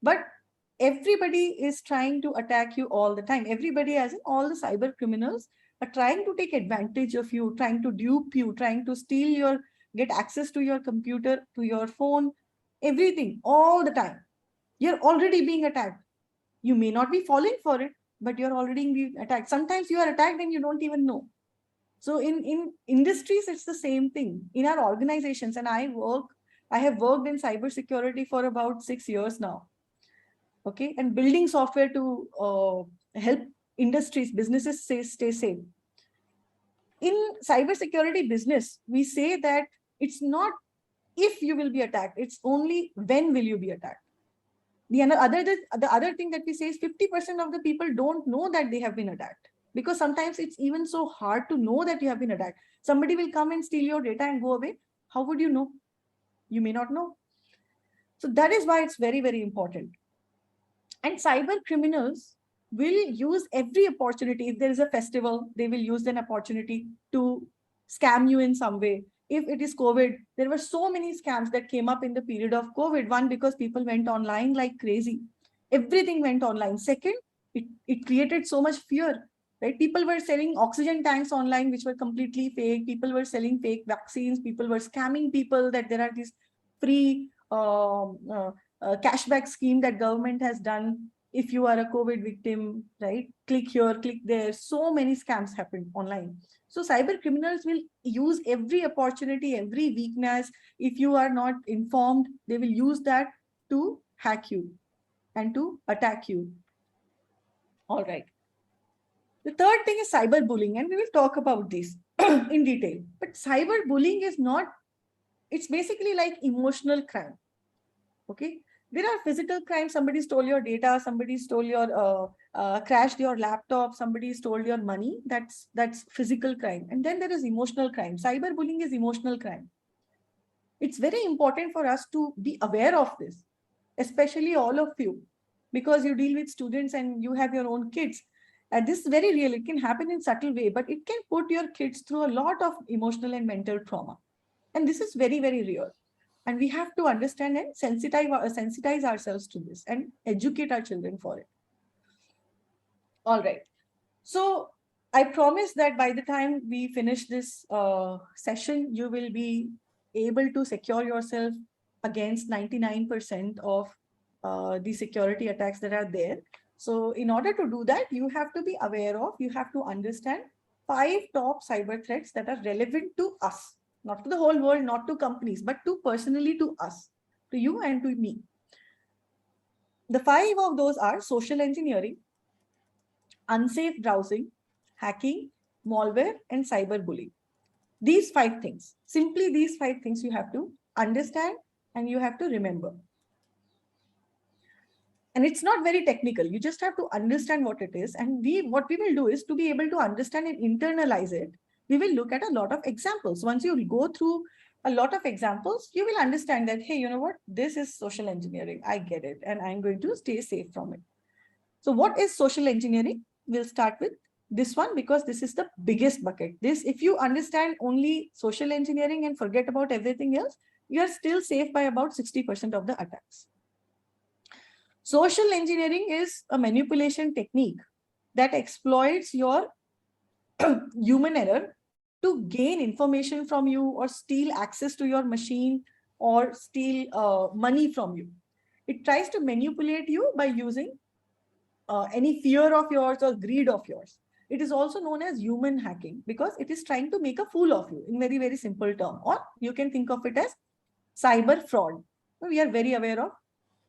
But everybody is trying to attack you all the time. Everybody, as in all the cyber criminals, are trying to take advantage of you, trying to dupe you, trying to steal your, get access to your computer, to your phone, everything, all the time. You're already being attacked. You may not be falling for it, but you're already being attacked. Sometimes you are attacked and you don't even know. So in industries, it's the same thing. In our organizations, and I have worked in cybersecurity for about 6 years now. Okay, and building software to help industries, businesses stay safe. In cybersecurity business, we say that it's not if you will be attacked, it's only when will you be attacked. The other thing that we say is 50% of the people don't know that they have been attacked, because sometimes it's even so hard to know that you have been attacked. Somebody will come and steal your data and go away. How would you know? You may not know. So that is why it's very, very important. And cyber criminals will use every opportunity. If there is a festival, they will use an opportunity to scam you in some way. If it is COVID, there were so many scams that came up in the period of COVID. One, because people went online like crazy. Everything went online. Second, it created so much fear, right? People were selling oxygen tanks online, which were completely fake. People were selling fake vaccines. People were scamming people that there are these free cashback scheme that government has done. If you are a COVID victim, right? Click here, click there. So many scams happen online. So cyber criminals will use every opportunity, every weakness. If you are not informed, they will use that to hack you and to attack you. All right. The third thing is cyberbullying, and we will talk about this in detail. But cyberbullying is not, it's basically like emotional crime. Okay. There are physical crimes. Somebody stole your data, somebody stole your, crashed your laptop, somebody stole your money. That's physical crime. And then there is emotional crime. Cyberbullying is emotional crime. It's very important for us to be aware of this, especially all of you, because you deal with students and you have your own kids. And this is very real. It can happen in subtle way, but it can put your kids through a lot of emotional and mental trauma. And this is very, very real. And we have to understand and sensitize ourselves to this and educate our children for it. All right. So I promise that by the time we finish this session, you will be able to secure yourself against 99% of the security attacks that are there. So in order to do that, you have to be aware of, you have to understand 5 top cyber threats that are relevant to us, not to the whole world, not to companies, but to personally to us, to you and to me. The 5 of those are social engineering, unsafe browsing, hacking, malware, and cyberbullying. These 5 things, simply these 5 things you have to understand and you have to remember. And it's not very technical. You just have to understand what it is. And what we will do is, to be able to understand and internalize it, we will look at a lot of examples. Once you go through a lot of examples, you will understand that, hey, you know what, this is social engineering. I get it. And I'm going to stay safe from it. So what is social engineering? We'll start with this one, because this is the biggest bucket. This, if you understand only social engineering and forget about everything else, you are still safe by about 60% of the attacks. Social engineering is a manipulation technique that exploits your human error to gain information from you or steal access to your machine or steal money from you. It tries to manipulate you by using any fear of yours or greed of yours. It is also known as human hacking because it is trying to make a fool of you in very, very simple term, or you can think of it as cyber fraud. We are very aware of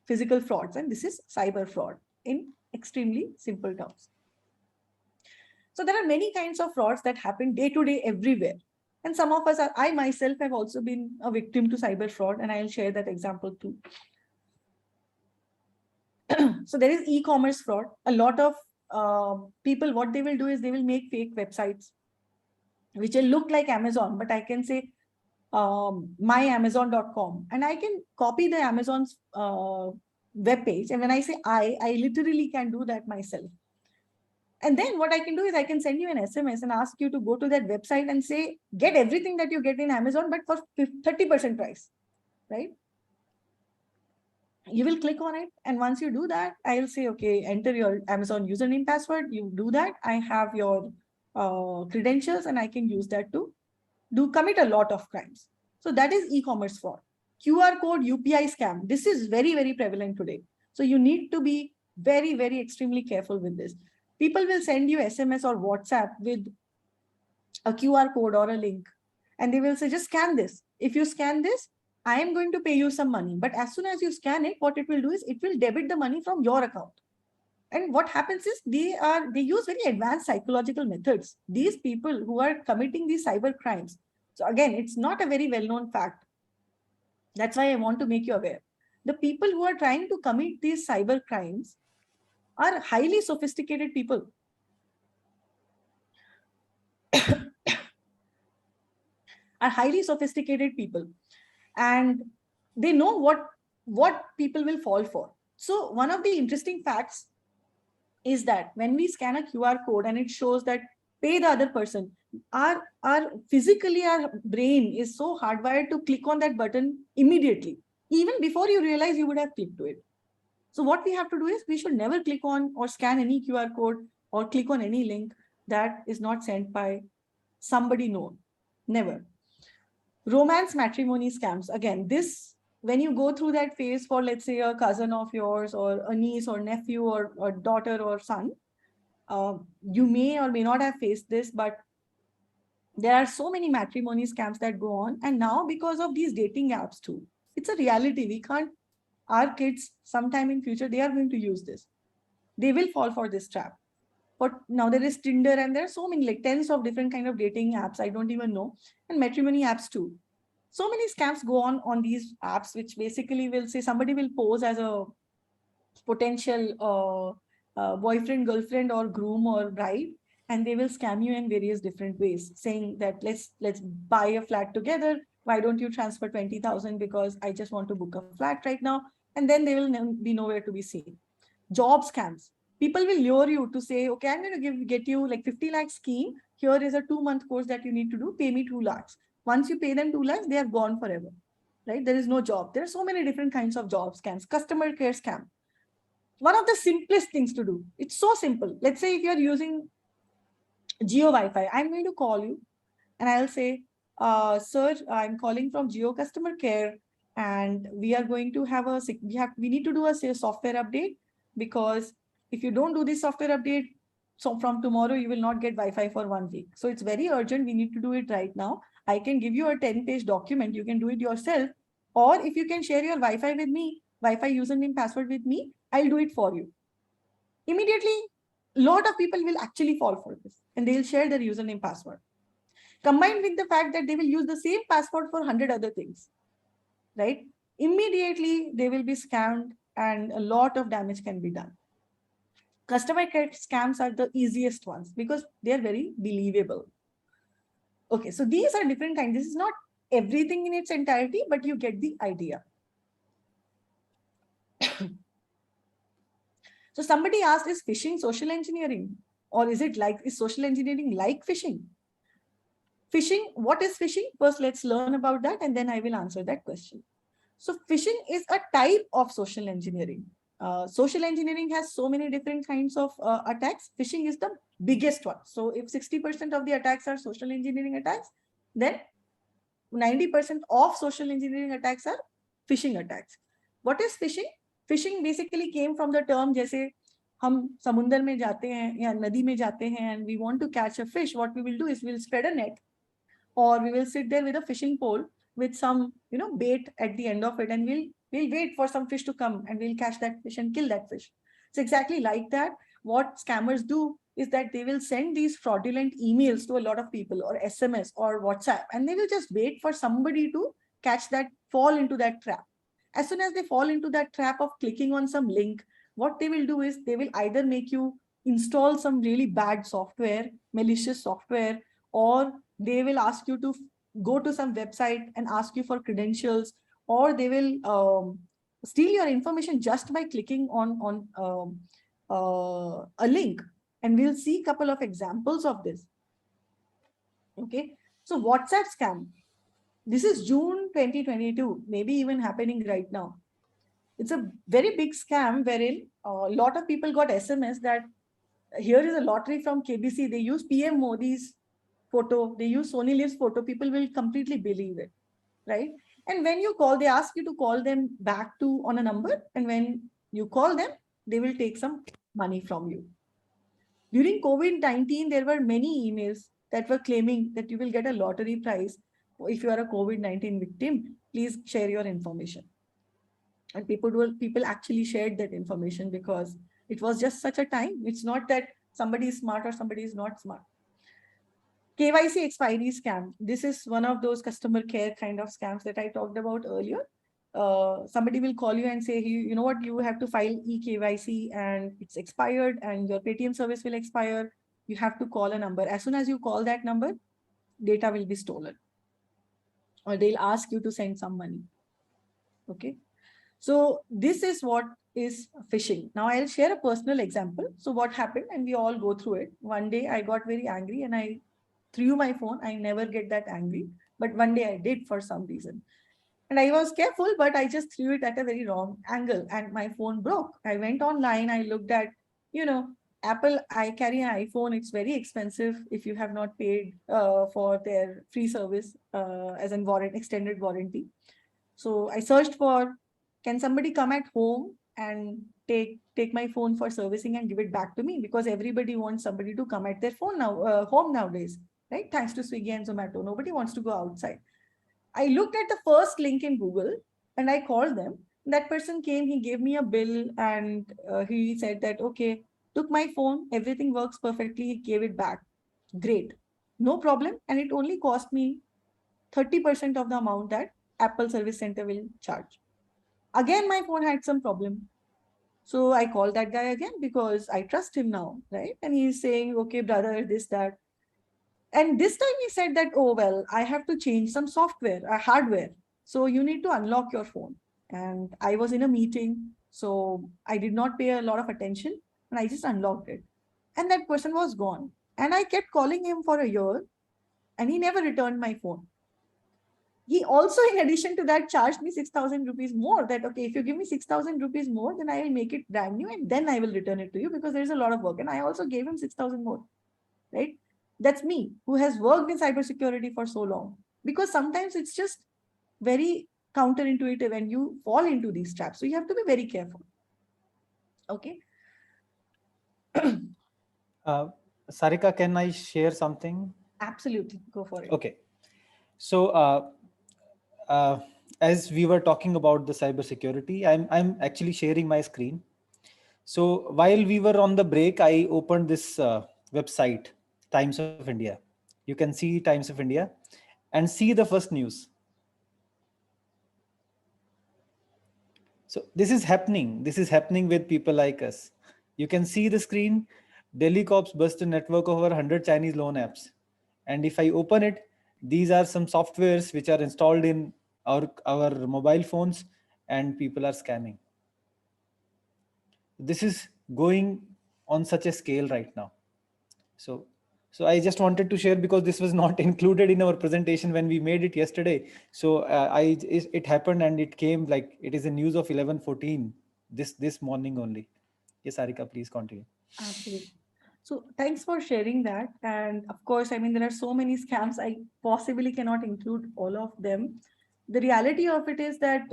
physical frauds, and this is cyber fraud in extremely simple terms. So there are many kinds of frauds that happen day to day everywhere. And some of us are, I myself have also been a victim to cyber fraud, and I'll share that example too. So there is e-commerce fraud. A lot of people, what they will do is they will make fake websites, which will look like Amazon, but I can say myamazon.com, and I can copy the Amazon's web page. And when I say I literally can do that myself. And then what I can do is I can send you an SMS and ask you to go to that website and say, get everything that you get in Amazon, but for 30% price, right? You will click on it. And once you do that, I'll say, okay, enter your Amazon username password. You do that. I have your credentials and I can use that to commit a lot of crimes. So that is e-commerce fraud. QR code UPI scam. This is very, very prevalent today. So you need to be very, very extremely careful with this. People will send you SMS or WhatsApp with a QR code or a link, and they will say, just scan this. If you scan this, I am going to pay you some money. But as soon as you scan it, what it will do is it will debit the money from your account. And what happens is they use very advanced psychological methods. These people who are committing these cyber crimes. So again, it's not a very well-known fact. That's why I want to make you aware. The people who are trying to commit these cyber crimes are highly sophisticated people. Are highly sophisticated people, and they know what people will fall for. So one of the interesting facts is that when we scan a QR code and it shows that pay the other person, our physically our brain is so hardwired to click on that button immediately. Even before you realize, you would have clicked to it. So what we have to do is we should never click on or scan any QR code or click on any link that is not sent by somebody known. Never. Romance matrimony scams. Again, this, when you go through that phase for, let's say, a cousin of yours or a niece or nephew or daughter or son, you may or may not have faced this, but there are so many matrimony scams that go on. And now, because of these dating apps too, it's a reality. We can't, our kids, sometime in future, they are going to use this. They will fall for this trap. But now there is Tinder, and there are so many, like tens of different kind of dating apps. I don't even know. And matrimony apps too. So many scams go on these apps, which basically will say somebody will pose as a potential boyfriend, girlfriend, or groom or bride, and they will scam you in various different ways, saying that let's buy a flat together. Why don't you transfer 20,000 because I just want to book a flat right now, and then they will be nowhere to be seen. Job scams. People will lure you to say, okay, I'm going to get you like 50 lakh scheme. Here is a 2-month course that you need to do. Pay me 2 lakhs. Once you pay them 2 lakhs, they are gone forever. Right? There is no job. There are so many different kinds of job scams. Customer care scam. One of the simplest things to do. It's so simple. Let's say if you're using Geo Wi-Fi, I'm going to call you and I'll say, sir, I'm calling from Geo customer care, and we are going to have we need to do a software update, because if you don't do this software update, so from tomorrow you will not get Wi-Fi for 1 week. So it's very urgent. We need to do it right now. I can give you a 10-page document. You can do it yourself. Or if you can share your Wi-Fi with me, Wi-Fi username password with me, I'll do it for you. Immediately, a lot of people will actually fall for this and they'll share their username password. Combined with the fact that they will use the same password for 100 other things, right? Immediately, they will be scammed and a lot of damage can be done. Customer care scams are the easiest ones because they are very believable. Okay, so these are different kinds. This is not everything in its entirety, but you get the idea. So somebody asked, is phishing social engineering? Or is social engineering like phishing? Phishing, what is phishing? First, let's learn about that and then I will answer that question. So phishing is a type of social engineering. Social engineering has so many different kinds of attacks. Phishing is the biggest one. So if 60% of the attacks are social engineering attacks, then 90% of social engineering attacks are phishing attacks. What is phishing? Phishing basically came from the term, जैसे हम समुंदर में जाते हैं या नदी में जाते हैं and we want to catch a fish, what we will do is we'll spread a net, or we will sit there with a fishing pole with some bait at the end of it, and we'll wait for some fish to come and we'll catch that fish and kill that fish. It's exactly like that. What scammers do is that they will send these fraudulent emails to a lot of people, or SMS or WhatsApp, and they will just wait for somebody to fall into that trap. As soon as they fall into that trap of clicking on some link, what they will do is they will either make you install some really bad software, malicious software, or they will ask you to go to some website and ask you for credentials, or they will steal your information just by clicking on a link. And we'll see a couple of examples of this. Okay, so WhatsApp scam. This is June 2022, maybe even happening right now. It's a very big scam wherein a lot of people got SMS that here is a lottery from KBC. They use PM Modi's photo. They use Sony Liv's photo. People will completely believe it, right? And when you call, they ask you to call them back to on a number. And when you call them, they will take some money from you. During COVID-19, there were many emails that were claiming that you will get a lottery prize. If you are a COVID-19 victim, please share your information. And people actually shared that information because it was just such a time. It's not that somebody is smart or somebody is not smart. KYC expiry scam. This is one of those customer care kind of scams that I talked about earlier. Somebody will call you and say, you know what, you have to file eKYC and it's expired and your Paytm service will expire. You have to call a number. As soon as you call that number, data will be stolen. Or they'll ask you to send some money. Okay. So this is what is phishing. Now I'll share a personal example. So what happened, and we all go through it. One day I got very angry and I threw my phone. I never get that angry, but one day I did for some reason. And I was careful, but I just threw it at a very wrong angle and my phone broke. I went online, I looked at, Apple, I carry an iPhone. It's very expensive if you have not paid for their free service as an extended warranty. So I searched for, can somebody come at home and take my phone for servicing and give it back to me? Because everybody wants somebody to come at their phone now, home nowadays, right? Thanks to Swiggy and Zomato, nobody wants to go outside. I looked at the first link in Google and I called them. That person came, he gave me a bill and he said that, okay, took my phone, everything works perfectly, he gave it back. Great, no problem. And it only cost me 30% of the amount that Apple Service Center will charge. Again, my phone had some problem. So I called that guy again because I trust him now, right? And he's saying, okay, brother, this, that. And this time he said that, oh, well, I have to change some software, hardware. So you need to unlock your phone. And I was in a meeting, so I did not pay a lot of attention and I just unlocked it. And that person was gone. And I kept calling him for a year and he never returned my phone. He also, in addition to that, charged me 6,000 rupees more. That, okay, if you give me 6,000 rupees more, then I will make it brand new and then I will return it to you because there's a lot of work. And I also gave him 6,000 more, right? That's me who has worked in cybersecurity for so long. Because sometimes it's just very counterintuitive and you fall into these traps. So you have to be very careful. Okay. Sarika, can I share something? Absolutely. Go for it. Okay. So as we were talking about the cybersecurity, I'm actually sharing my screen. So while we were on the break, I opened this website, Times of India. You can see Times of India and see the first news. So this is happening. This is happening with people like us. You can see the screen. Delhi cops bust a network of over 100 Chinese loan apps. And if I open it, these are some softwares which are installed in our mobile phones and people are scamming. This is going on such a scale right now. So I just wanted to share because this was not included in our presentation when we made it yesterday. So it happened and it came like it is a news of 11:14 this morning only. Yes, Sarika, please continue. Absolutely. So thanks for sharing that. And of course, I mean, there are so many scams. I possibly cannot include all of them. The reality of it is that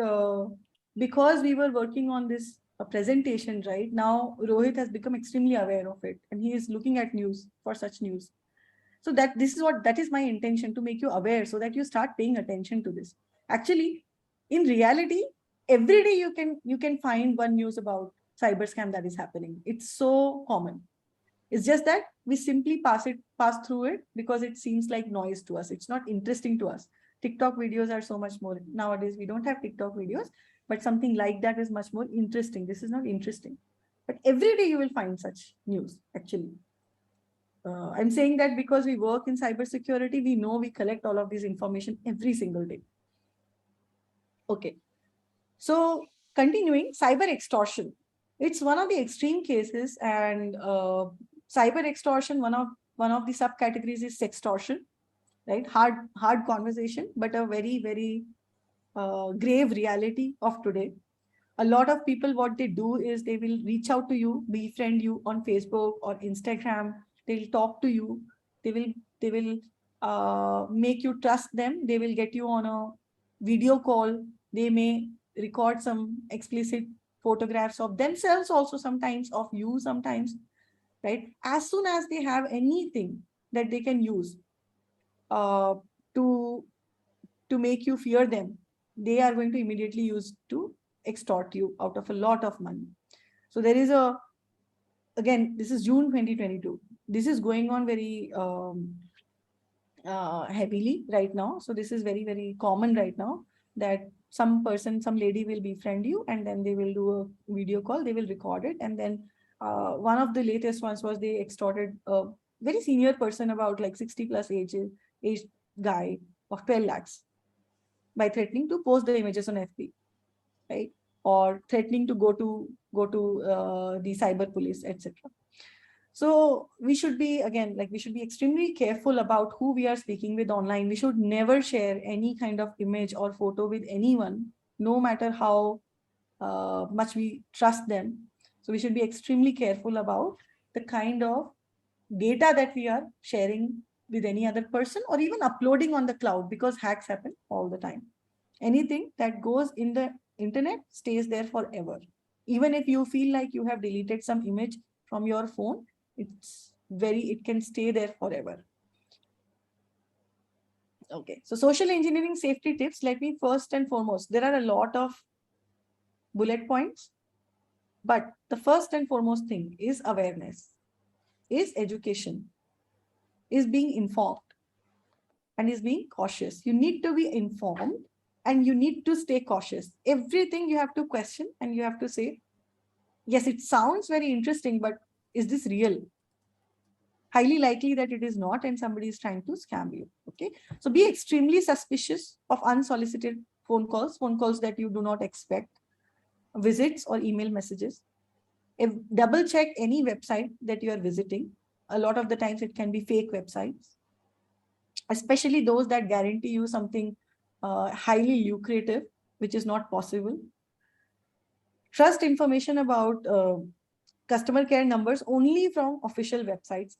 because we were working on this presentation right now, Rohit has become extremely aware of it and he is looking at news for such news. So that is my intention, to make you aware so that you start paying attention to this. Actually, in reality, every day you can find one news about cyber scam that is happening. It's so common. It's just that we simply pass through it because it seems like noise to us. It's not interesting to us. TikTok videos are so much more. Nowadays, we don't have TikTok videos, but something like that is much more interesting. This is not interesting. But every day you will find such news, actually. I'm saying that because we work in cybersecurity, we know we collect all of this information every single day. Okay. So continuing, cyber extortion. It's one of the extreme cases, and cyber extortion, one of the subcategories is sextortion, right? Hard conversation, but a very, very grave reality of today. A lot of people, what they do is they will reach out to you, befriend you on Facebook or Instagram. They'll talk to you. They will make you trust them. They will get you on a video call. They may record some explicit photographs of themselves, also sometimes of you, sometimes, right? As soon as they have anything that they can use uh, to make you fear them, they are going to immediately use to extort you out of a lot of money. So there is again, this is June 2022. This is going on very heavily right now. So this is very, very common right now, that some lady will befriend you, and then they will do a video call, they will record it. And then one of the latest ones was they extorted a very senior person, about like 60 plus age guy, of 12 lakhs by threatening to post the images on FB, right? Or threatening to go to the cyber police, etc. So we should be, again, like, we should be extremely careful about who we are speaking with online. We should never share any kind of image or photo with anyone, no matter how much we trust them. So we should be extremely careful about the kind of data that we are sharing with any other person, or even uploading on the cloud, because hacks happen all the time. Anything that goes in the internet stays there forever. Even if you feel like you have deleted some image from your phone, it can stay there forever. Okay, so social engineering safety tips. Let me first and foremost, there are a lot of bullet points, but the first and foremost thing is awareness, is education, is being informed, and is being cautious. You need to be informed and you need to stay cautious. Everything you have to question, and you have to say, yes, it sounds very interesting, but is this real? Highly likely that it is not, and somebody is trying to scam you. Okay, so be extremely suspicious of unsolicited phone calls that you do not expect, visits or email messages. Double check any website that you are visiting. A lot of the times it can be fake websites, especially those that guarantee you something highly lucrative, which is not possible. Trust information about customer care numbers only from official websites.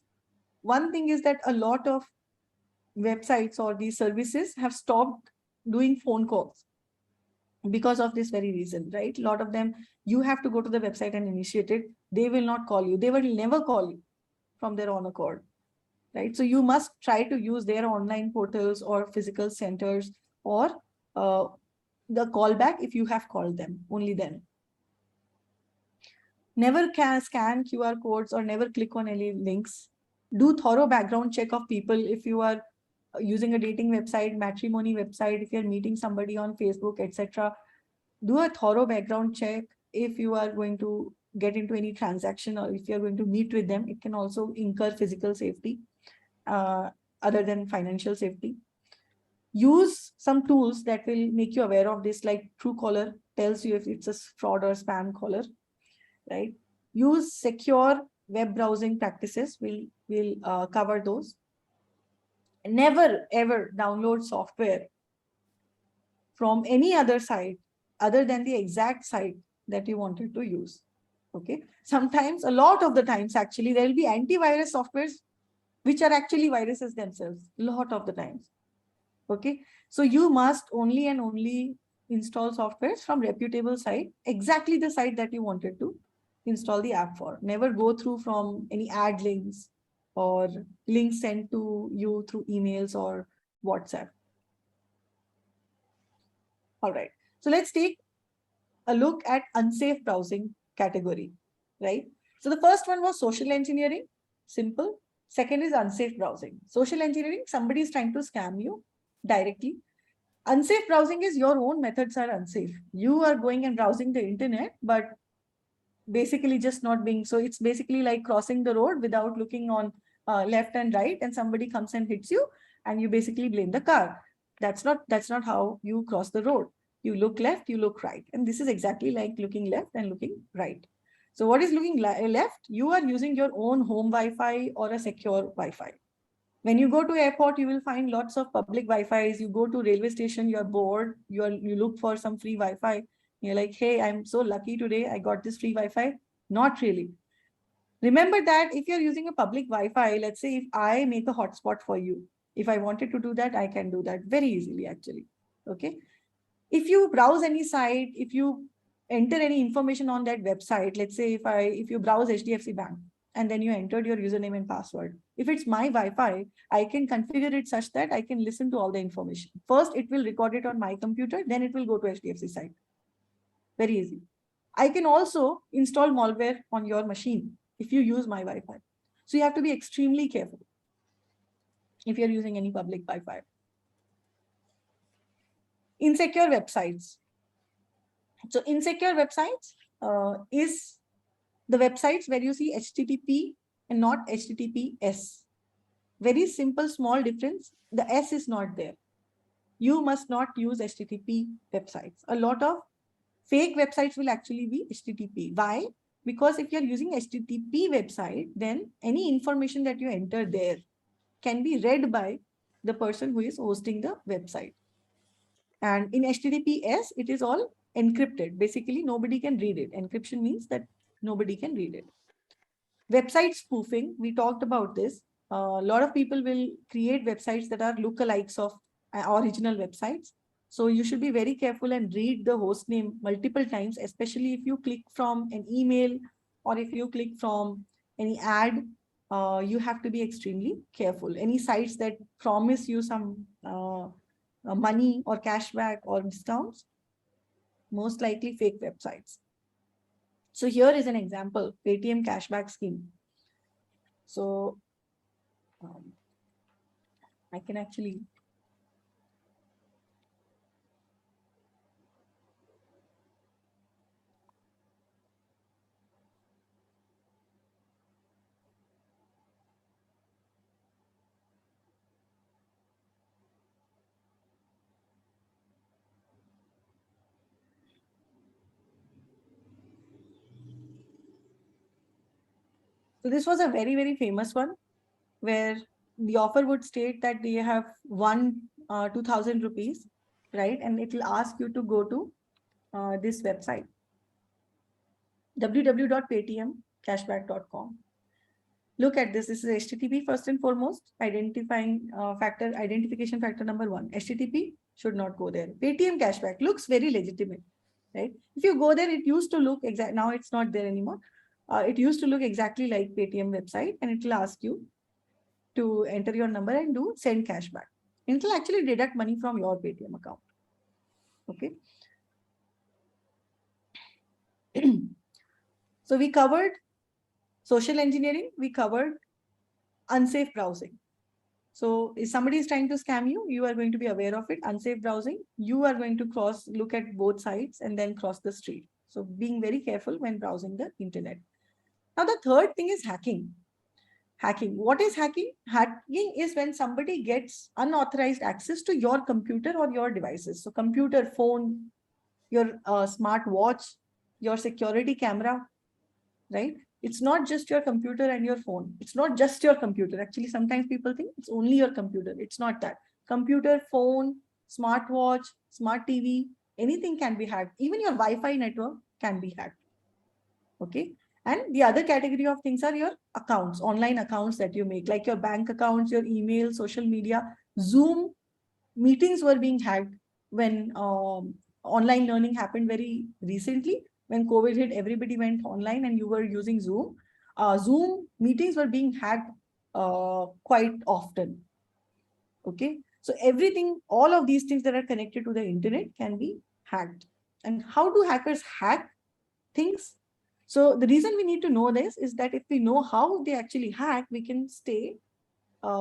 One thing is that a lot of websites or these services have stopped doing phone calls because of this very reason, right? A lot of them, you have to go to the website and initiate it. They will not call you. They will never call you from their own accord, right? So you must try to use their online portals or physical centers, or the callback if you have called them, only then. Never can scan QR codes or never click on any links. Do thorough background check of people. If you are using a dating website, matrimony website, if you're meeting somebody on Facebook, etc., do a thorough background check. If you are going to get into any transaction, or if you're going to meet with them, it can also incur physical safety other than financial safety. Use some tools that will make you aware of this, like Truecaller tells you if it's a fraud or spam caller, right? Use secure web browsing practices. We'll cover those. Never ever download software from any other site other than the exact site that you wanted to use. Okay. Sometimes, a lot of the times, actually, there will be antivirus softwares which are actually viruses themselves, a lot of the times. Okay. So you must only and only install softwares from reputable site, exactly the site that you wanted to install the app for. Never go through from any ad links or links sent to you through emails or WhatsApp. All right. So let's take a look at unsafe browsing category, right? So the first one was social engineering, simple. Second is unsafe browsing. Social engineering, somebody is trying to scam you directly. Unsafe browsing is your own methods are unsafe. You are going and browsing the internet, but basically just not being, so it's basically like crossing the road without looking on left and right, and somebody comes and hits you, and you basically blame the car. That's not how you cross the road. You look left, you look right. And this is exactly like looking left and looking right. So what is looking left? You are using your own home Wi-Fi or a secure Wi-Fi. When you go to airport, you will find lots of public Wi-Fis. You go to railway station, you're bored, you look for some free Wi-Fi. You're like, hey, I'm so lucky today. I got this free Wi-Fi. Not really. Remember that if you're using a public Wi-Fi, let's say if I make a hotspot for you, if I wanted to do that, I can do that very easily actually. Okay. If you browse any site, if you enter any information on that website, let's say if you browse HDFC Bank and then you entered your username and password, if it's my Wi-Fi, I can configure it such that I can listen to all the information. First, it will record it on my computer, then it will go to HDFC site. Very easy. I can also install malware on your machine if you use my Wi-Fi. So you have to be extremely careful if you're using any public Wi-Fi. Insecure websites. So insecure websites is the websites where you see HTTP and not HTTPS. Very simple, small difference. The S is not there. You must not use HTTP websites. A lot of fake websites will actually be HTTP. Why? Because if you're using HTTP website, then any information that you enter there can be read by the person who is hosting the website. And in HTTPS, it is all encrypted. Basically, nobody can read it. Encryption means that nobody can read it. Website spoofing, we talked about this. A lot of people will create websites that are lookalikes of original websites. So you should be very careful and read the host name multiple times, especially if you click from an email or if you click from any ad, you have to be extremely careful. Any sites that promise you some money or cashback or discounts, most likely fake websites. So here is an example, Paytm cashback scheme. So I can actually so this was a very, very famous one where the offer would state that they have won 2,000 rupees, right? And it will ask you to go to this website, www.paytmcashback.com. Look at this. This is HTTP first and foremost. Identification factor number one. HTTP should not go there. Paytm cashback looks very legitimate, right? If you go there, it used to look exact. Now it's not there anymore. It used to look exactly like Paytm website, and it will ask you to enter your number and do send cashback. And it will actually deduct money from your Paytm account. Okay. So we covered social engineering. We covered unsafe browsing. So if somebody is trying to scam you, you are going to be aware of it. Unsafe browsing, you are going to look at both sides and then cross the street. So being very careful when browsing the internet. Now, the third thing is hacking. Hacking. What is hacking? Hacking is when somebody gets unauthorized access to your computer or your devices. So computer, phone, your smart watch, your security camera, right? It's not just your computer and your phone. It's not just your computer. Actually, sometimes people think it's only your computer. It's not that. Computer, phone, smartwatch, smart TV, anything can be hacked. Even your Wi-Fi network can be hacked. Okay. And the other category of things are your accounts, online accounts that you make, like your bank accounts, your email, social media. Zoom meetings were being hacked when online learning happened very recently. When COVID hit, everybody went online and you were using Zoom. Zoom meetings were being hacked quite often. Okay. So everything, all of these things that are connected to the internet can be hacked. And how do hackers hack things? So the reason we need to know this is that if we know how they actually hack, we can stay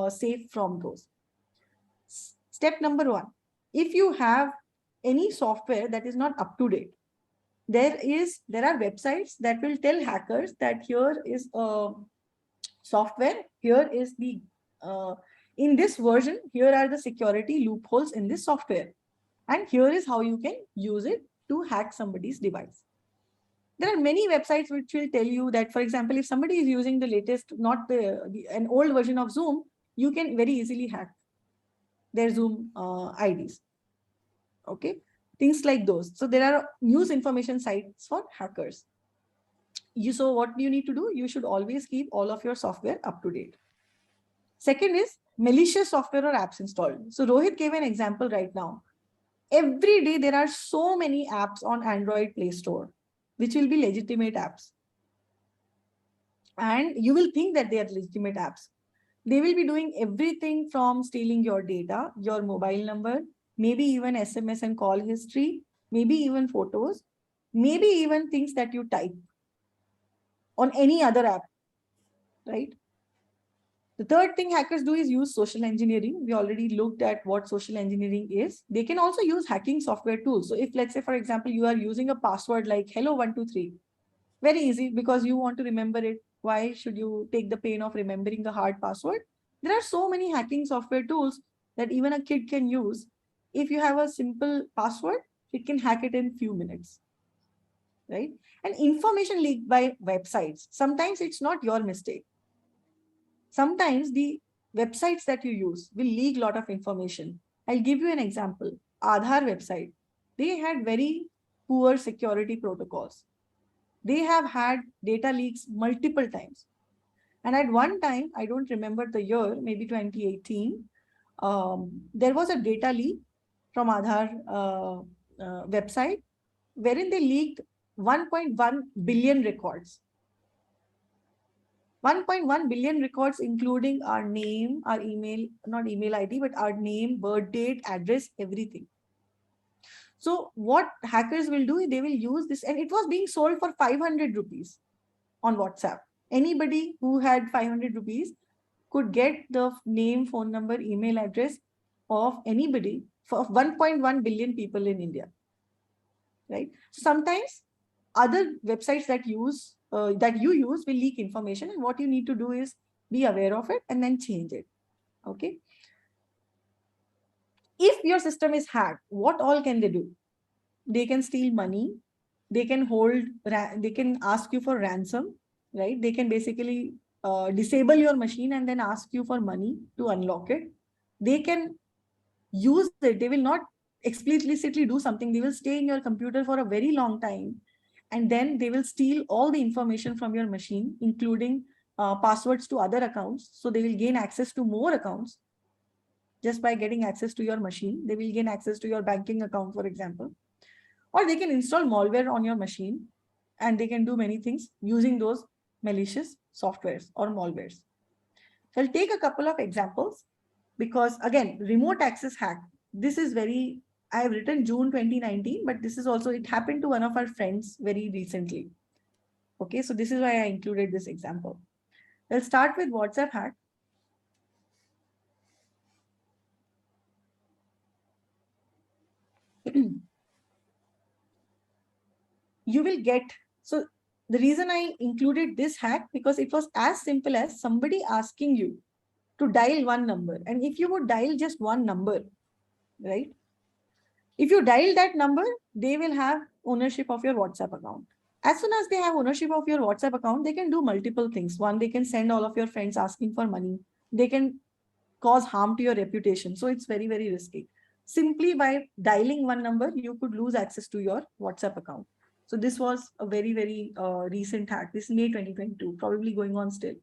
safe from those. Step number one, if you have any software that is not up to date, there are websites that will tell hackers that here is a software, here is the in this version, here are the security loopholes in this software, and here is how you can use it to hack somebody's device. There are many websites which will tell you that, for example, if somebody is using the latest, not an old version of Zoom, you can very easily hack their Zoom IDs. Okay. things like those. So there are news information sites for hackers. So what you need to do, you should always keep all of your software up to date. Second is malicious software or apps installed. So Rohit gave an example right now. Every day there are so many apps on Android Play Store, which will be legitimate apps. And you will think that they are legitimate apps. They will be doing everything from stealing your data, your mobile number, maybe even SMS and call history, maybe even photos, maybe even things that you type on any other app, right? The third thing hackers do is use social engineering. We already looked at what social engineering is. They can also use hacking software tools. So if, let's say, for example, you are using a password like hello123, very easy because you want to remember it. Why should you take the pain of remembering a hard password? There are so many hacking software tools that even a kid can use. If you have a simple password, it can hack it in few minutes, right? And information leaked by websites. Sometimes it's not your mistake. Sometimes the websites that you use will leak a lot of information. I'll give you an example. Aadhaar website, they had very poor security protocols. They have had data leaks multiple times. And at one time, I don't remember the year, maybe 2018, there was a data leak from Aadhaar website, wherein they leaked 1.1 billion records. 1.1 billion records, including our name, our email, not email ID, but our name, birth date, address, everything. So what hackers will do, they will use this, and it was being sold for 500 rupees on WhatsApp. Anybody who had 500 rupees could get the name, phone number, email address of anybody for 1.1 billion people in India, right? Sometimes other websites that you use will leak information, and what you need to do is be aware of it and then change it. Okay. If your system is hacked, what all can they do? They can steal money. They can they can ask you for ransom, right? They can basically disable your machine and then ask you for money to unlock it. They can use it. They will not explicitly do something. They will stay in your computer for a very long time. And then they will steal all the information from your machine, including passwords to other accounts. So they will gain access to more accounts just by getting access to your machine. They will gain access to your banking account, for example. Or they can install malware on your machine, and they can do many things using those malicious softwares or malwares. So I'll take a couple of examples because, again, remote access hack. This is I have written June 2019, but this is also, it happened to one of our friends very recently. Okay, so this is why I included this example. Let's start with WhatsApp hack. You will get, so the reason I included this hack, because it was as simple as somebody asking you to dial one number. And if you would dial just one number, right? If you dial that number, they will have ownership of your WhatsApp account. As soon as they have ownership of your WhatsApp account, they can do multiple things. One, they can send all of your friends asking for money. They can cause harm to your reputation. So it's very, very risky. Simply by dialing one number, you could lose access to your WhatsApp account. So this was a very, very recent hack. This is May 2022, probably going on still.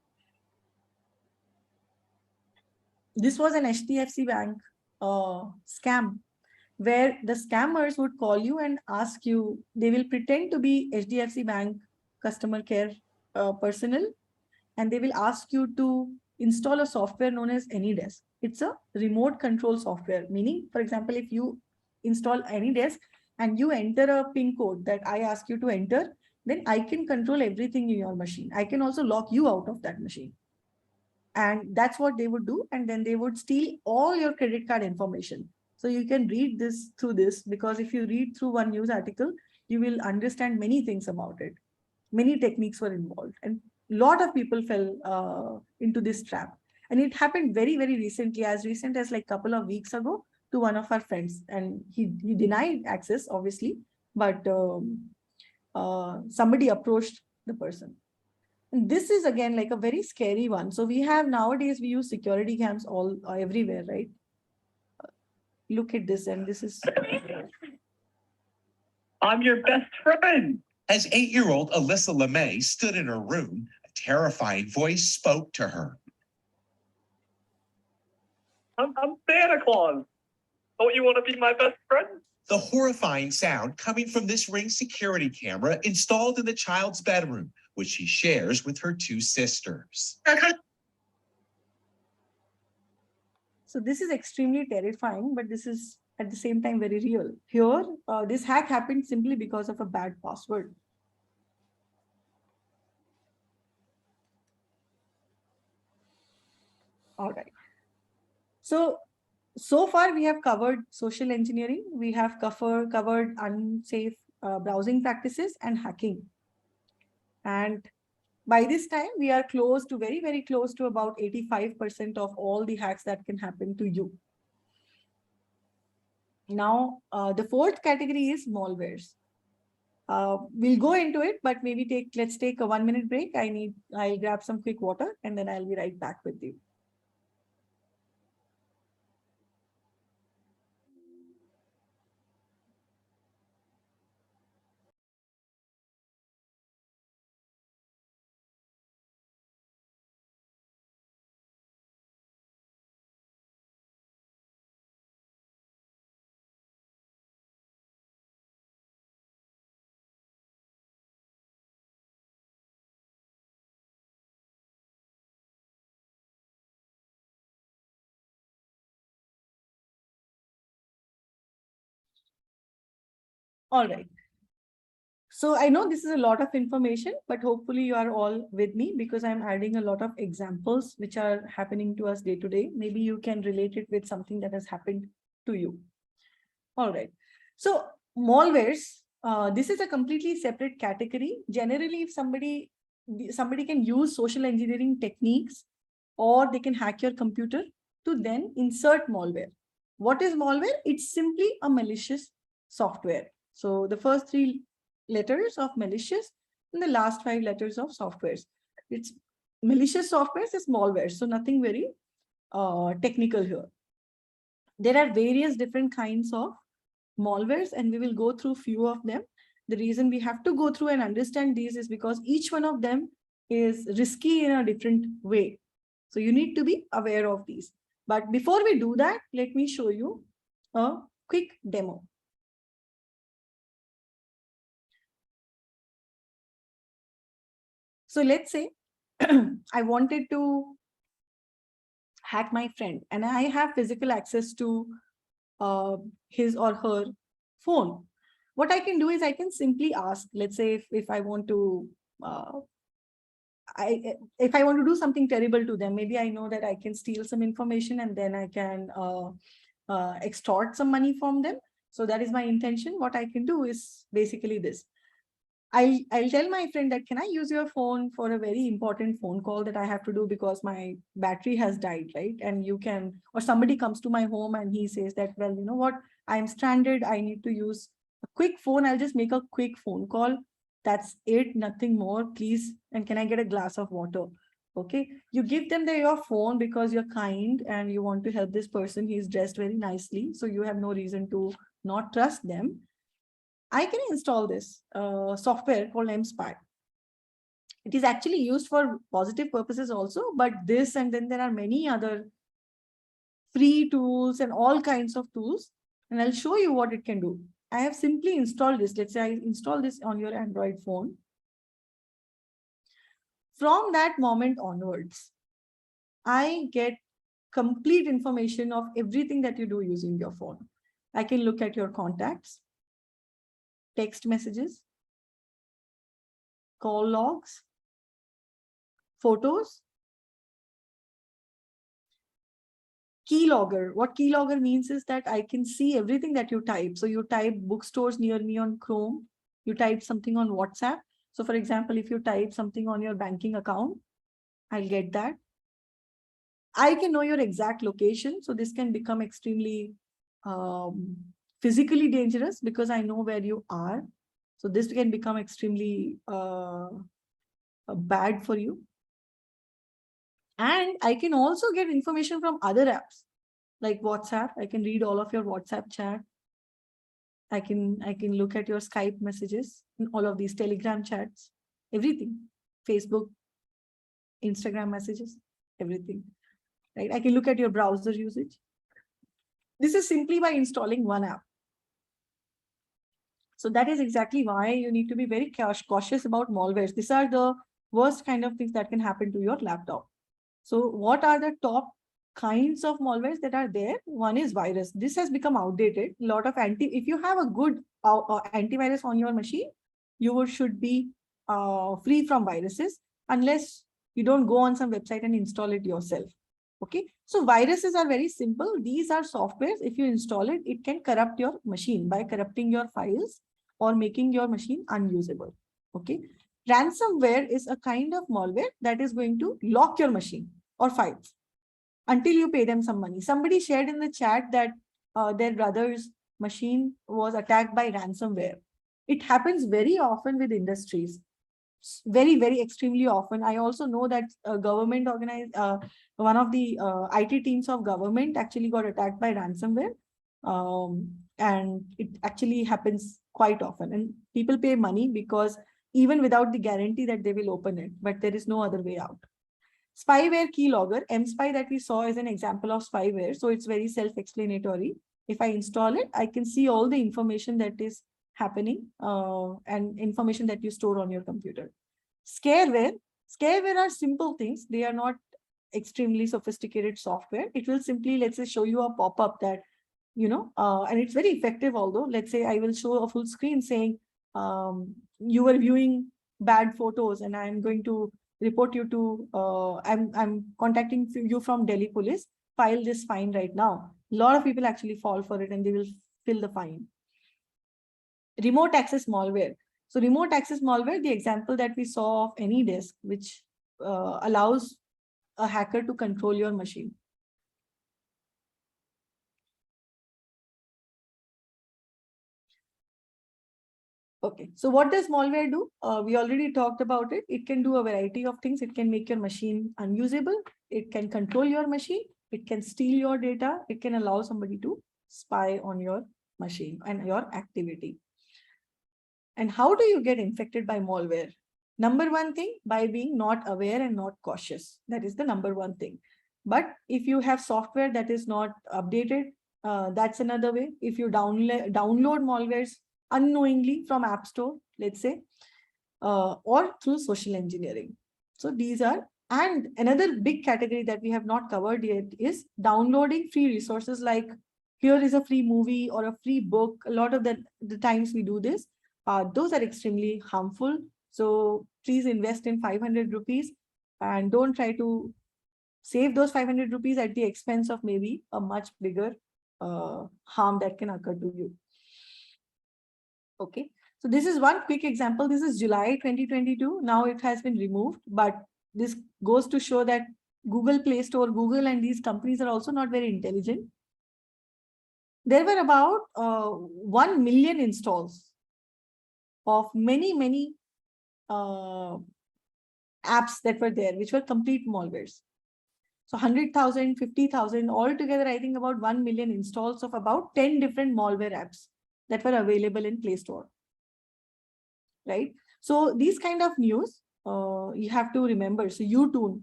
This was an HDFC Bank scam, where the scammers would call you and ask you, they will pretend to be HDFC Bank customer care personnel, and they will ask you to install a software known as AnyDesk. It's a remote control software, meaning, for example, if you install AnyDesk and you enter a PIN code that I ask you to enter, then I can control everything in your machine. I can also lock you out of that machine. And that's what they would do. And then they would steal all your credit card information. So you can read this through this, because if you read through one news article, you will understand many things about it. Many techniques were involved, and a lot of people fell into this trap. And it happened very, very recently, as recent as like a couple of weeks ago, to one of our friends. And he denied access, obviously, but somebody approached the person. And this is again like a very scary one. So we have nowadays, we use security cams all everywhere, right? Look at this, and this is I'm your best friend. As 8-year-old Alyssa LeMay stood in her room, a terrifying voice spoke to her. I'm Santa Claus. Don't you want to be my best friend? The horrifying sound coming from this Ring security camera installed in the child's bedroom, which she shares with her 2 sisters. So this is extremely terrifying, but this is at the same time very real. Here, this hack happened simply because of a bad password. All right. So far we have covered social engineering. We have covered unsafe browsing practices and hacking. And by this time, we are close to very, very close to about 85% of all the hacks that can happen to you. Now, the fourth category is malwares. We'll go into it, but maybe let's take a 1-minute break. I'll grab some quick water and then I'll be right back with you. All right. So I know this is a lot of information, but hopefully you are all with me because I'm adding a lot of examples which are happening to us day to day. Maybe you can relate it with something that has happened to you. All right. So malwares, this is a completely separate category. Generally, if somebody can use social engineering techniques or they can hack your computer to then insert malware. What is malware? It's simply a malicious software. So the first 3 letters of malicious and the last 5 letters of softwares. It's malicious softwares is malware. So nothing very technical here. There are various different kinds of malwares and we will go through few of them. The reason we have to go through and understand these is because each one of them is risky in a different way. So you need to be aware of these. But before we do that, let me show you a quick demo. So let's say I wanted to hack my friend and I have physical access to his or her phone. What I can do is I can simply ask, let's say if I want to if I want to do something terrible to them, maybe I know that I can steal some information and then I can extort some money from them. So that is my intention. What I can do is basically this. I'll tell my friend that, can I use your phone for a very important phone call that I have to do because my battery has died, right? And you can, or somebody comes to my home and he says that, well, you know what, I'm stranded. I need to use a quick phone. I'll just make a quick phone call. That's it, nothing more, please. And can I get a glass of water? Okay. You give them your phone because you're kind and you want to help this person. He's dressed very nicely. So you have no reason to not trust them. I can install this software called MSpy. It is actually used for positive purposes also, but this and then there are many other free tools and all kinds of tools. And I'll show you what it can do. I have simply installed this. Let's say I install this on your Android phone. From that moment onwards, I get complete information of everything that you do using your phone. I can look at your contacts, text messages, call logs, photos, keylogger. What keylogger means is that I can see everything that you type. So you type bookstores near me on Chrome, you type something on WhatsApp. So for example, if you type something on your banking account, I'll get that. I can know your exact location. So this can become extremely physically dangerous because I know where you are. So this can become extremely bad for you. And I can also get information from other apps like WhatsApp. I can read all of your WhatsApp chat. I can look at your Skype messages, all of these Telegram chats, everything, Facebook, Instagram messages, everything, right? I can look at your browser usage. This is simply by installing one app. So that is exactly why you need to be very cautious about malwares. These are the worst kind of things that can happen to your laptop. So what are the top kinds of malwares that are there? One is virus. This has become outdated. A lot of if you have a good antivirus on your machine, you should be free from viruses unless you don't go on some website and install it yourself. Okay, so viruses are very simple. These are softwares. If you install it, it can corrupt your machine by corrupting your files or making your machine unusable. Okay, ransomware is a kind of malware that is going to lock your machine or files until you pay them some money. Somebody shared in the chat that their brother's machine was attacked by ransomware. It happens very often with industries. Very, very extremely often. I also know that government organized, one of the IT teams of government actually got attacked by ransomware. And it actually happens quite often. And people pay money because even without the guarantee that they will open it, but there is no other way out. Spyware keylogger, mspy that we saw is an example of spyware. So it's very self-explanatory. If I install it, I can see all the information that is happening and information that you store on your computer. Scareware are simple things. They are not extremely sophisticated software. It will simply, let's say, show you a pop-up that, and it's very effective. Although, let's say I will show a full screen saying you were viewing bad photos and I'm going to report you to, I'm contacting you from Delhi police, file this fine right now. A lot of people actually fall for it and they will fill the fine. Remote access malware. So remote access malware, the example that we saw of AnyDesk, which allows a hacker to control your machine. Okay, so what does malware do? We already talked about it. It can do a variety of things. It can make your machine unusable. It can control your machine. It can steal your data. It can allow somebody to spy on your machine and your activity. And how do you get infected by malware? Number one thing, by being not aware and not cautious. That is the number one thing. But if you have software that is not updated, that's another way. If you download malwares unknowingly from App Store, let's say, or through social engineering. So these are, and another big category that we have not covered yet is downloading free resources like here is a free movie or a free book. A lot of the times we do this. Those are extremely harmful. So please invest in 500 rupees and don't try to save those 500 rupees at the expense of maybe a much bigger harm that can occur to you. Okay, so this is one quick example. This is July 2022. Now it has been removed, but this goes to show that Google Play Store, Google and these companies are also not very intelligent. There were about 1 million installs of many apps that were there, which were complete malwares. So 100,000, 50,000, altogether, I think about 1 million installs of about 10 different malware apps that were available in Play Store. Right? So these kind of news, you have to remember. So Utune,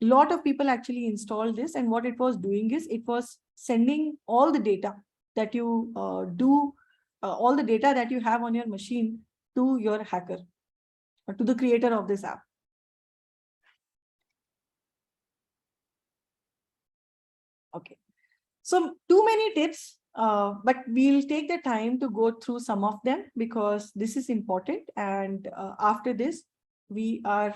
a lot of people actually installed this, and what it was doing is it was sending all the data that you all the data that you have on your machine to your hacker or to the creator of this app. Okay, so too many tips, but we'll take the time to go through some of them because this is important. And after this, we are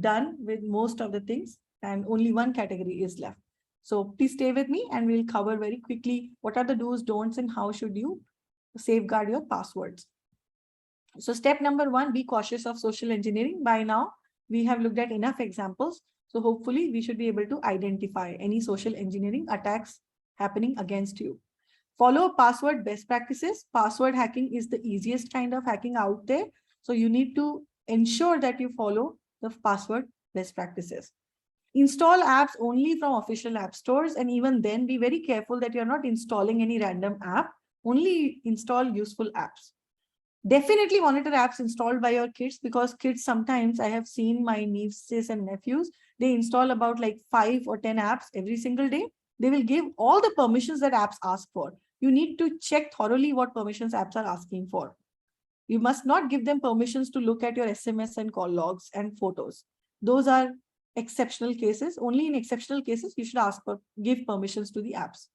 done with most of the things and only one category is left. So please stay with me and we'll cover very quickly what are the do's, don'ts, and how should you safeguard your passwords. So step number one, be cautious of social engineering. By now, we have looked at enough examples. So hopefully we should be able to identify any social engineering attacks happening against you. Follow password best practices. Password hacking is the easiest kind of hacking out there. So you need to ensure that you follow the password best practices. Install apps only from official app stores. And even then be very careful that you're not installing any random app Only install useful apps. Definitely monitor apps installed by your kids, because kids sometimes, I have seen my nieces and nephews, they install about like 5 or 10 apps every single day. They will give all the permissions that apps ask for. You need to check thoroughly what permissions apps are asking for. You must not give them permissions to look at your SMS and call logs and photos. Those are exceptional cases. Only in exceptional cases, you should give permissions to the apps.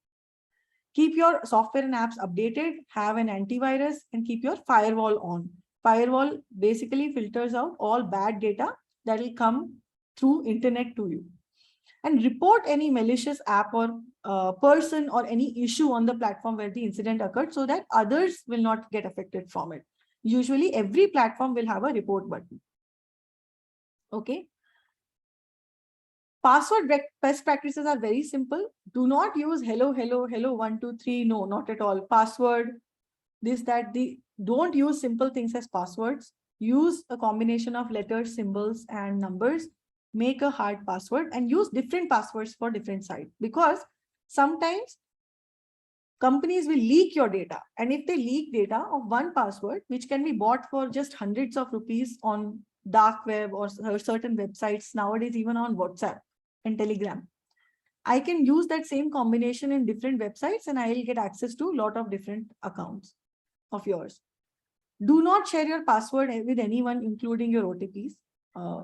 Keep your software and apps updated, have an antivirus, and keep your firewall on. Firewall basically filters out all bad data that will come through internet to you. And report any malicious app or person or any issue on the platform where the incident occurred, so that others will not get affected from it. Usually every platform will have a report button. Okay. Password best practices are very simple. Do not use hello, 1, 2, 3. No, not at all. Password, this, that, don't use simple things as passwords. Use a combination of letters, symbols, and numbers. Make a hard password and use different passwords for different sites, because sometimes companies will leak your data. And if they leak data of one password, which can be bought for just hundreds of rupees on dark web or certain websites nowadays, even on WhatsApp and Telegram, I can use that same combination in different websites and I will get access to a lot of different accounts of yours. Do not share your password with anyone, including your OTPs.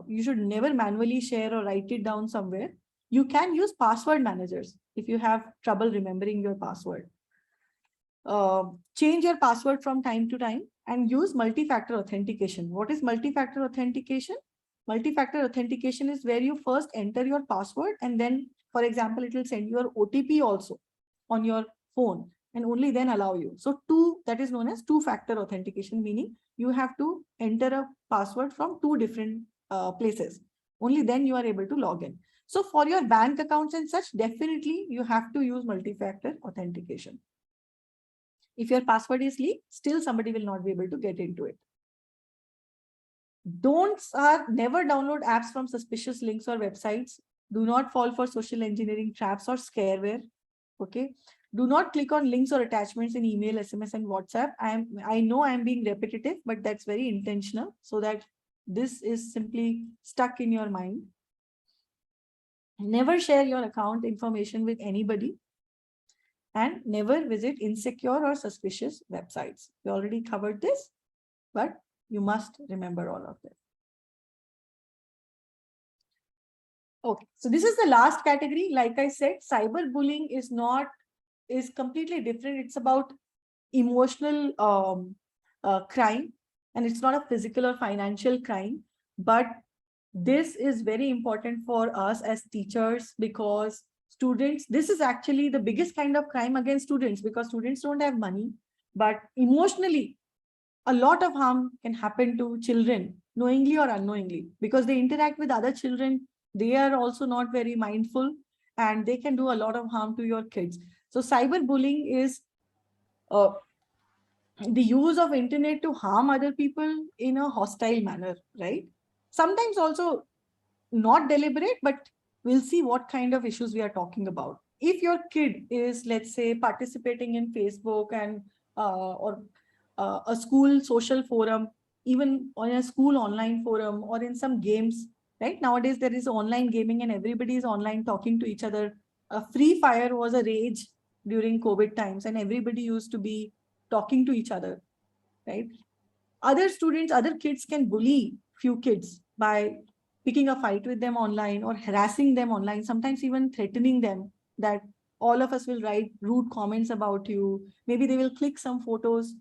You should never manually share or write it down somewhere. You can use password managers if you have trouble remembering your password. Change your password from time to time and use multi-factor authentication. What is multi-factor authentication? Multi-factor authentication is where you first enter your password and then, for example, it will send your OTP also on your phone and only then allow you. So that is known as two-factor authentication, meaning you have to enter a password from 2 different places. Only then you are able to log in. So for your bank accounts and such, definitely you have to use multi-factor authentication. If your password is leaked, still somebody will not be able to get into it. Don'ts are never download apps from suspicious links or websites. Do not fall for social engineering traps or scareware. Okay. Do not click on links or attachments in email, SMS, and WhatsApp. I know I'm being repetitive, but that's very intentional so that this is simply stuck in your mind. Never share your account information with anybody. And never visit insecure or suspicious websites. We already covered this, but you must remember all of this. Okay, so this is the last category. Like I said, cyberbullying is completely different. It's about emotional crime, and it's not a physical or financial crime. But this is very important for us as teachers, because students, this is actually the biggest kind of crime against students, because students don't have money, but emotionally a lot of harm can happen to children, knowingly or unknowingly, because they interact with other children. They are also not very mindful and they can do a lot of harm to your kids. So cyberbullying is the use of internet to harm other people in a hostile manner, right? Sometimes also not deliberate, but we'll see what kind of issues we are talking about. If your kid is, let's say, participating in Facebook and or a school social forum, even on a school online forum or in some games, right? Nowadays, there is online gaming and everybody is online talking to each other. Free Fire was a rage during COVID times and everybody used to be talking to each other, right? Other students, other kids can bully few kids by picking a fight with them online or harassing them online, sometimes even threatening them that all of us will write rude comments about you. Maybe they will click some photos,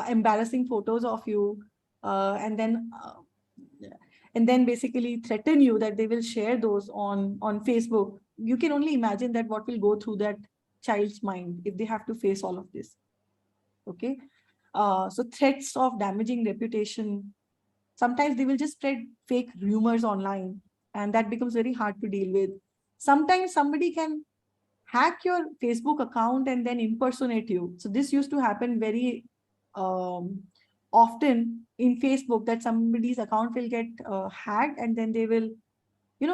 embarrassing photos of you, and then basically threaten you that they will share those on Facebook. You can only imagine that what will go through that child's mind if they have to face all of this. Okay. So threats of damaging reputation. Sometimes they will just spread fake rumors online, and that becomes very hard to deal with. Sometimes somebody can hack your Facebook account and then impersonate you. So this used to happen very often in Facebook, that somebody's account will get hacked and then they will,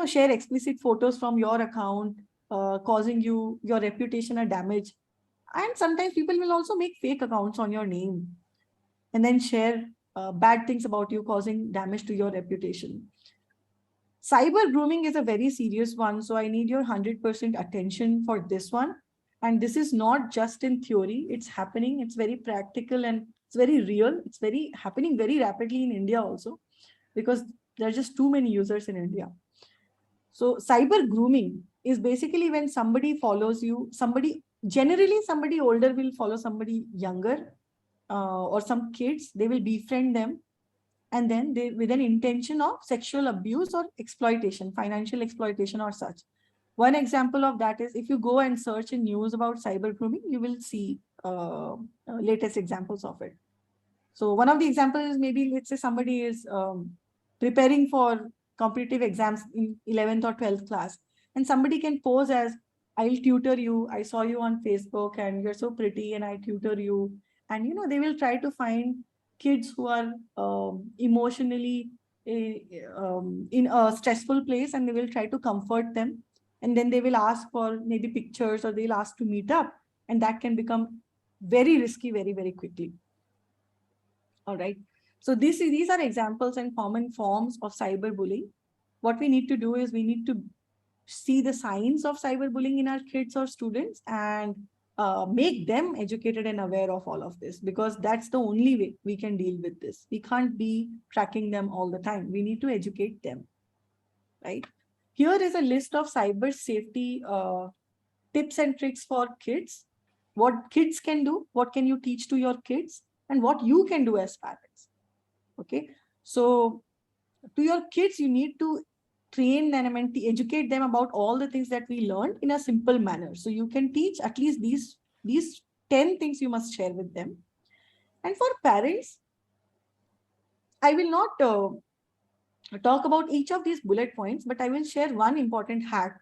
share explicit photos from your account, causing your reputation a damage. And sometimes people will also make fake accounts on your name and then share bad things about you, causing damage to your reputation. Cyber grooming is a very serious one, so I need your 100% attention for this one. And this is not just in theory, it's happening, it's very practical and it's very real. It's very happening very rapidly in India also, because there are just too many users in India. So cyber grooming is basically when somebody follows you, generally somebody older will follow somebody younger, or some kids, they will befriend them, and then they with an intention of sexual abuse or exploitation, financial exploitation or such. One example of that is if you go and search in news about cyber grooming, you will see latest examples of it. So one of the examples is, maybe let's say somebody is preparing for competitive exams in 11th or 12th class, and somebody can pose as, I'll tutor you, I saw you on Facebook and you're so pretty and I tutor you. And they will try to find kids who are emotionally in a stressful place, and they will try to comfort them, and then they will ask for maybe pictures, or they'll ask to meet up, and that can become very risky very, very quickly. All right. So these are examples and common forms of cyberbullying. What we need to do is we need to see the signs of cyberbullying in our kids or students, and make them educated and aware of all of this, because that's the only way we can deal with this. We can't be tracking them all the time. We need to educate them, right? Here is a list of cyber safety tips and tricks for kids. What kids can do, what can you teach to your kids, and what you can do as parents. Okay, so to your kids, you need to train them and educate them about all the things that we learned in a simple manner. So you can teach at least these 10 things you must share with them. And for parents, I will not talk about each of these bullet points, but I will share one important hack.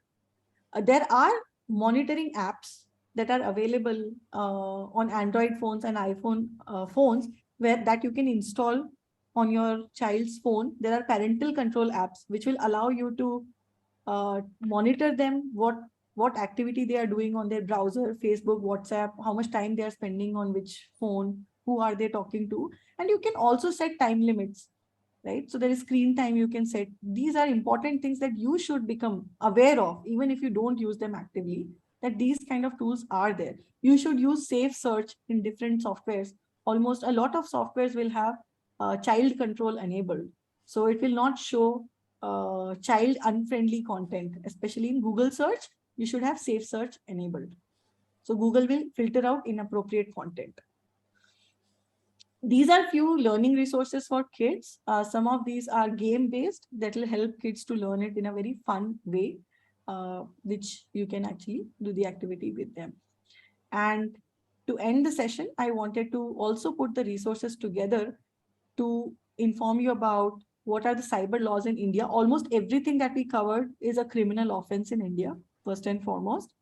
There are monitoring apps that are available on Android phones and iPhone phones, where that you can install on your child's phone. There are parental control apps which will allow you to monitor them, what activity they are doing on their browser, Facebook, WhatsApp, how much time they are spending on which phone, who are they talking to, and you can also set time limits, right? So there is screen time you can set. These are important things that you should become aware of, even if you don't use them actively, that these kind of tools are there. You should use safe search in different softwares. Almost a lot of softwares will have child control enabled. So it will not show child unfriendly content, especially in Google search. You should have safe search enabled. So Google will filter out inappropriate content. These are few learning resources for kids. Some of these are game-based that will help kids to learn it in a very fun way, which you can actually do the activity with them. And to end the session, I wanted to also put the resources together to inform you about what are the cyber laws in India. Almost everything that we covered is a criminal offense in India, first and foremost.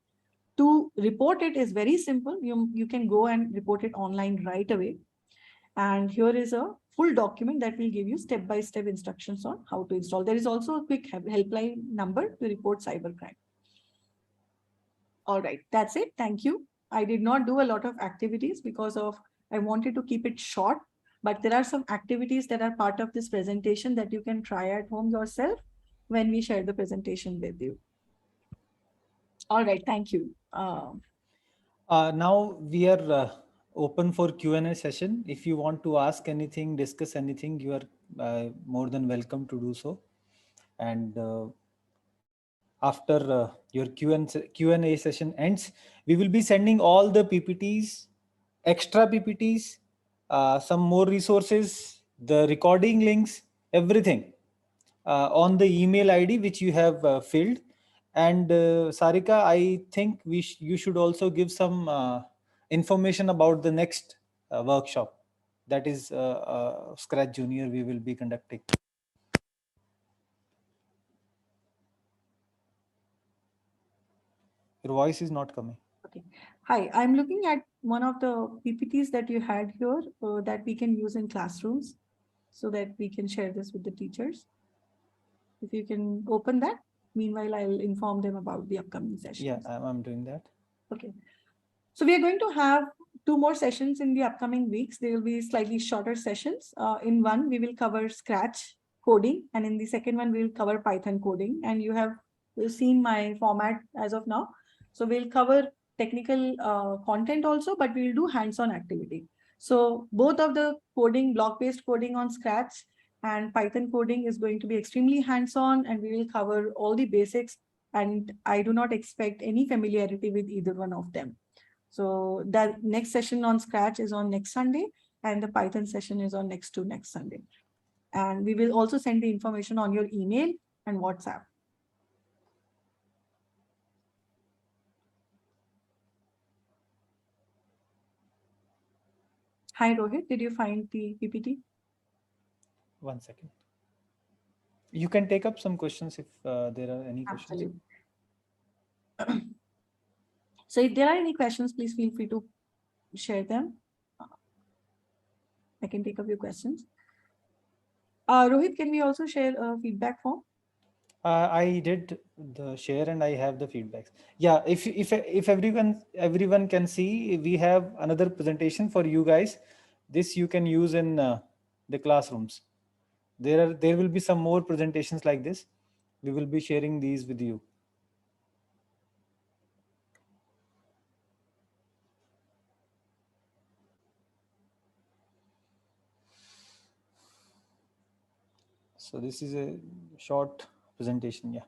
To report it is very simple. You can go and report it online right away. And here is a full document that will give you step-by-step instructions on how to install. There is also a quick helpline number to report cybercrime. All right, that's it. Thank you. I did not do a lot of activities because I wanted to keep it short, but there are some activities that are part of this presentation that you can try at home yourself when we share the presentation with you. All right, thank you. Now we are open for Q&A session. If you want to ask anything, discuss anything, you are more than welcome to do so. And after your Q&A session ends, we will be sending all the PPTs, extra PPTs, some more resources, the recording links, everything on the email ID which you have filled. And Sarika, I think you should also give some information about the next workshop, that is Scratch Junior we will be conducting. Your voice is not coming. Okay. Hi, I'm looking at one of the PPTs that you had here that we can use in classrooms so that we can share this with the teachers. If you can open that, meanwhile, I'll inform them about the upcoming sessions. Yeah, I'm doing that. Okay. So we are going to have 2 more sessions in the upcoming weeks. They will be slightly shorter sessions. In one, we will cover Scratch coding, and in the second one, we will cover Python coding. And you have seen my format as of now. So we'll cover technical content also, but we'll do hands-on activity. So both of the coding, block-based coding on Scratch and Python coding is going to be extremely hands-on, and we will cover all the basics. And I do not expect any familiarity with either one of them. So the next session on Scratch is on next Sunday, and the Python session is on next Sunday. And we will also send the information on your email and WhatsApp. Hi, Rohit. Did you find the PPT? 1 second. You can take up some questions if there are any questions. Absolutely. So if there are any questions, please feel free to share them. I can take up your questions. Rohit, can we also share a feedback form? I did the share and I have the feedbacks. Yeah, if everyone can see, we have another presentation for you guys. This you can use in the classrooms. There will be some more presentations like this. We will be sharing these with you. So this is a short presentation. Yeah.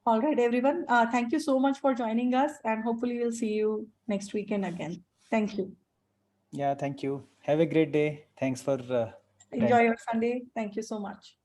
All right, everyone. Thank you so much for joining us, and hopefully we'll see you next weekend again. Thank you. Yeah, thank you. Have a great day. Thanks for enjoy your Sunday. Thank you so much.